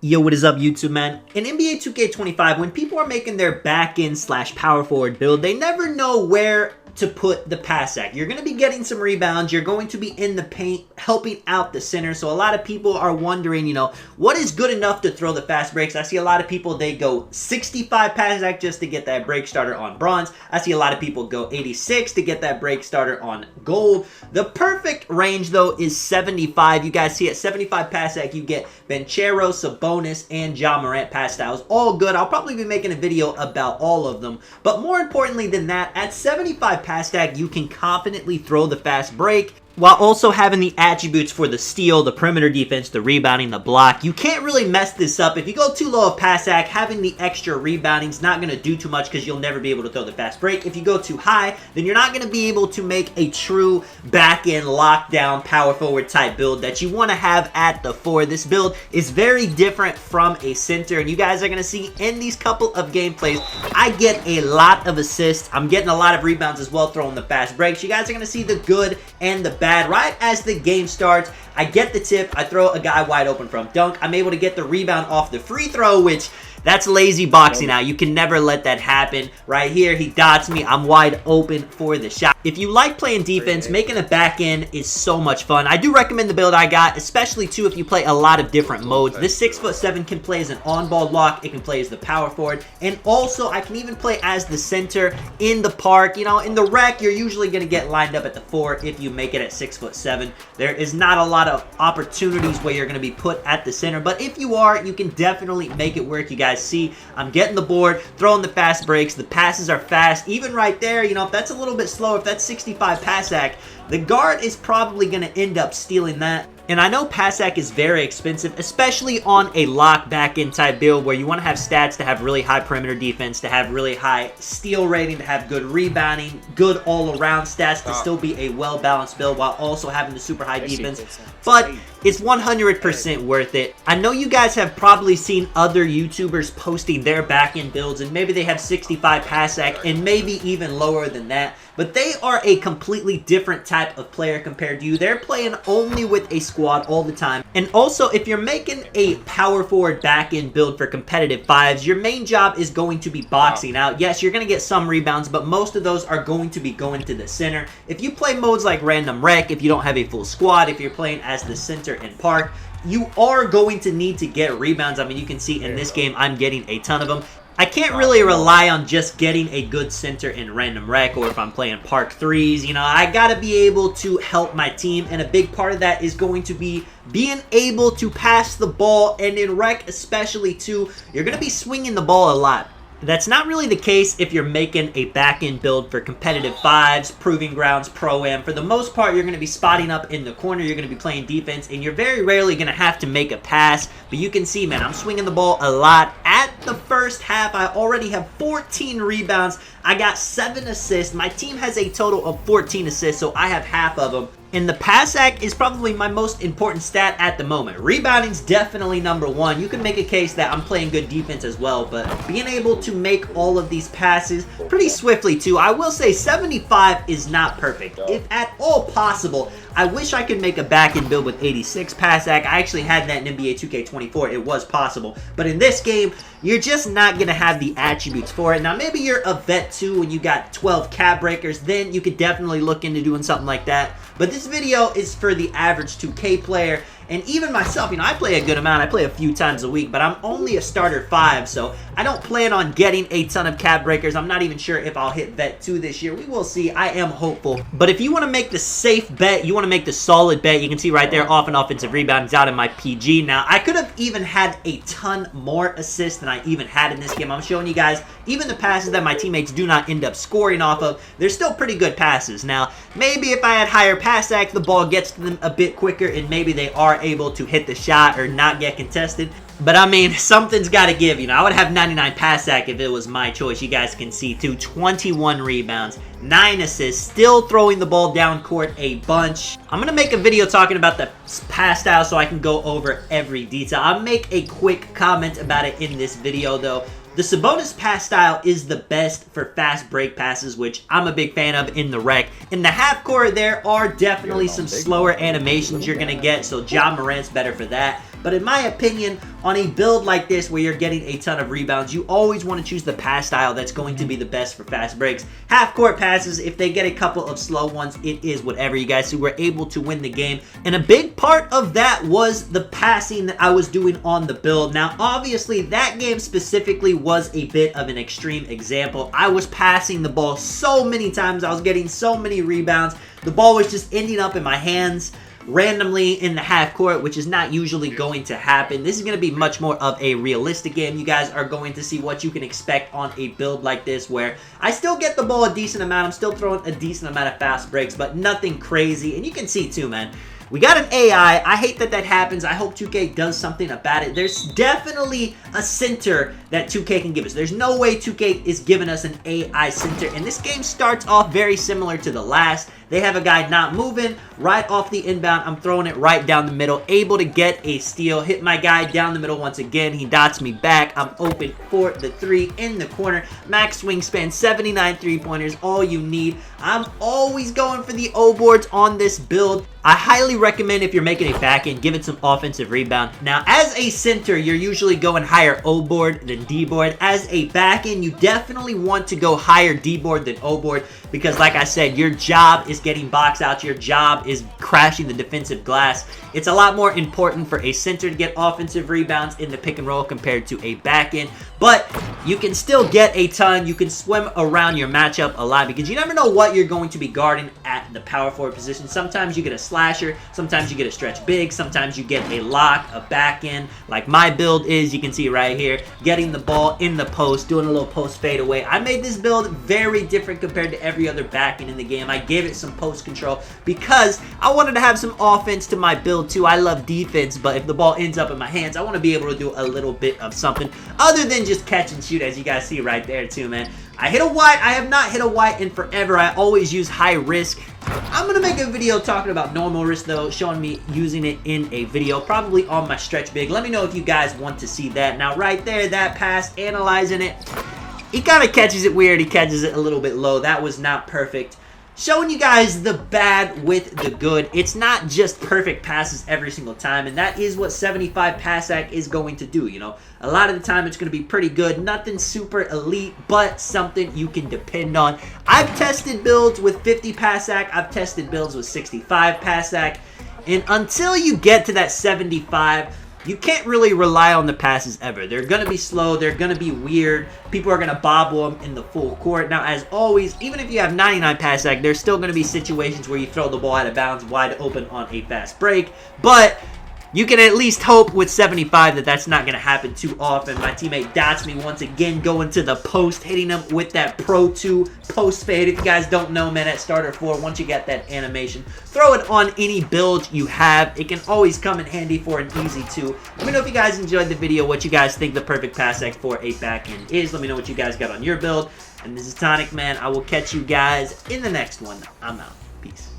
Yo, what is up, YouTube, man? In NBA 2K25, when people are making their back-end / power forward build, they never know where to put the pass at. You're going to be getting some rebounds. You're going to be in the paint, helping out the center. So a lot of people are wondering, what is good enough to throw the fast breaks? I see a lot of people, they go 65 pass act just to get that break starter on bronze. I see a lot of people go 86 to get that break starter on gold. The perfect range, though, is 75. You guys see at 75 pass act, you get Banchero, Sabonis, and Ja Morant pass styles. All good. I'll probably be making a video about all of them. But more importantly than that, at 75 pass tag, you can confidently throw the fast break while also having the attributes for the steal, the perimeter defense, the rebounding, the block. You can't really mess this up. If you go too low of pass act, having the extra rebounding is not going to do too much because you'll never be able to throw the fast break. If you go too high, then you're not going to be able to make a true back-end lockdown power forward type build that you want to have at the 4. This build is very different from a center, and you guys are going to see in these couple of gameplays, I get a lot of assists. I'm getting a lot of rebounds as well, throwing the fast breaks. You guys are going to see the good and the bad. Right as the game starts, I get the tip, I throw a guy wide open from dunk. I'm able to get the rebound off the free throw, which that's lazy boxing now. You can never let that happen. Right here, he dots me. I'm wide open for the shot. If you like playing defense, making a back end is so much fun. I do recommend the build I got, especially too if you play a lot of different modes. This 6'7" can play as an on-ball lock. It can play as the power forward. And also, I can even play as the center in the park. In the rec, you're usually going to get lined up at the 4 if you make it at 6'7". There is not a lot of opportunities where you're going to be put at the center. But if you are, you can definitely make it work. You guys see, I'm getting the board, throwing the fast breaks. The passes are fast. Even right there, if that's a little bit slower, if that's 65 pass act, the guard is probably going to end up stealing that. And I know pass act is very expensive, especially on a lock back-end type build where you want to have stats to have really high perimeter defense, to have really high steal rating, to have good rebounding, good all-around stats, to still be a well-balanced build while also having the super high defense. But it's 100% worth it. I know you guys have probably seen other YouTubers posting their back-end builds, and maybe they have 65 pass act and maybe even lower than that. But they are a completely different type of player compared to you. They're playing only with a squad all the time. And also, if you're making a power forward back-end build for competitive 5s, your main job is going to be boxing out. Yes, you're going to get some rebounds, but most of those are going to be going to the center. If you play modes like Random Rec, if you don't have a full squad, if you're playing as the center in Park, you are going to need to get rebounds. I mean, you can see in this game, I'm getting a ton of them. I can't really rely on just getting a good center in Random Rec or if I'm playing Park 3s. I got to be able to help my team, and a big part of that is going to be being able to pass the ball, and in Rec especially too, you're going to be swinging the ball a lot. That's not really the case if you're making a back-end build for competitive 5s, Proving Grounds, Pro-Am. For the most part, you're going to be spotting up in the corner, you're going to be playing defense, and you're very rarely going to have to make a pass. But you can see, man, I'm swinging the ball a lot. At the first half, I already have 14 rebounds. I got 7 assists. My team has a total of 14 assists, so I have half of them. And the pass act is probably my most important stat at the moment. Rebounding's definitely number 1. You can make a case that I'm playing good defense as well, but being able to make all of these passes pretty swiftly too. I will say 75 is not perfect. If at all possible, I wish I could make a back-end build with 86 pass act. I actually had that in NBA 2K24. It was possible. But in this game, you're just not going to have the attributes for it. Now, maybe you're a vet too when you got 12 cap breakers. Then you could definitely look into doing something like that. But this video is for the average 2K player. And even myself, I play a good amount. I play a few times a week, but I'm only a starter 5, so I don't plan on getting a ton of cap breakers. I'm not even sure if I'll hit vet 2 this year. We will see. I am hopeful. But if you want to make the safe bet, you want to make the solid bet, you can see right there off and offensive rebounds out in my PG. Now, I could have even had a ton more assists than I even had in this game. I'm showing you guys, even the passes that my teammates do not end up scoring off of, they're still pretty good passes. Now, maybe if I had higher pass act, the ball gets to them a bit quicker, and maybe they are able to hit the shot or not get contested. But I mean, something's got to give. I would have 99 pass act if it was my choice. You guys can see too, 21 rebounds, 9 assists, still throwing the ball down court a bunch. I'm going to make a video talking about the pass style so I can go over every detail. I'll make a quick comment about it in this video though. The Sabonis pass style is the best for fast break passes, which I'm a big fan of in the rec. In the half court, there are definitely some slower animations you're going to get, so Ja Morant's better for that. But in my opinion, on a build like this where you're getting a ton of rebounds, you always want to choose the pass style that's going to be the best for fast breaks. Half court passes, if they get a couple of slow ones, it is whatever, you guys. So we're able to win the game. And a big part of that was the passing that I was doing on the build. Now, obviously, that game specifically was a bit of an extreme example. I was passing the ball so many times. I was getting so many rebounds. The ball was just ending up in my hands randomly in the half court, which is not usually going to happen. This is going to be much more of a realistic game. You guys are going to see what you can expect on a build like this, where I still get the ball a decent amount. I'm still throwing a decent amount of fast breaks, but nothing crazy. And you can see too, man, we got an AI. I hate that that happens. I hope 2K does something about it. There's definitely a center that 2K can give us. There's no way 2K is giving us an AI center. And this game starts off very similar to the last. They have a guy not moving right off the inbound. I'm throwing it right down the middle. Able to get a steal. Hit my guy down the middle once again. He dots me back. I'm open for the three in the corner. Max wingspan, 79 three-pointers. All you need. I'm always going for the O boards on this build. I highly recommend if you're making a back end, give it some offensive rebound. Now, as a center, you're usually going higher O board than D board. As a back end, you definitely want to go higher D board than O board because, like I said, your job is getting box outs. Your job is crashing the defensive glass. It's a lot more important for a center to get offensive rebounds in the pick and roll compared to a back end. But you can still get a ton. You can swim around your matchup a lot because you never know what you're going to be guarding at the power forward position. Sometimes you get a slasher. Sometimes you get a stretch big. Sometimes you get a lock, a back end. Like my build is, you can see right here, getting the ball in the post, doing a little post fade away. I made this build very different compared to every other back end in the game. I gave it some post control because I wanted to have some offense to my build too. I love defense, but if the ball ends up in my hands, I want to be able to do a little bit of something other than just catch and shoot, as you guys see right there too, man. I hit a white. I have not hit a white in forever. I always use high risk. I'm going to make a video talking about normal risk, though, showing me using it in a video, probably on my stretch big. Let me know if you guys want to see that. Now, right there, that pass, analyzing it. He kind of catches it weird. He catches it a little bit low. That was not perfect. Showing you guys the bad with the good. It's not just perfect passes every single time, and that is what 75 pass act is going to do, you know. A lot of the time it's going to be pretty good. Nothing super elite, but something you can depend on. I've tested builds with 50 pass act. I've tested builds with 65 pass act. And until you get to that 75, you can't really rely on the passes ever. They're going to be slow. They're going to be weird. People are going to bobble them in the full court. Now, as always, even if you have 99 pass act, there's still going to be situations where you throw the ball out of bounds wide open on a fast break. But you can at least hope with 75 that that's not going to happen too often. My teammate dots me once again, going to the post, hitting him with that Pro 2 post fade. If you guys don't know, man, at starter 4, once you get that animation, throw it on any build you have. It can always come in handy for an easy 2. Let me know if you guys enjoyed the video, what you guys think the perfect pass act for a back end is. Let me know what you guys got on your build. And this is Tonic, man. I will catch you guys in the next one. I'm out. Peace.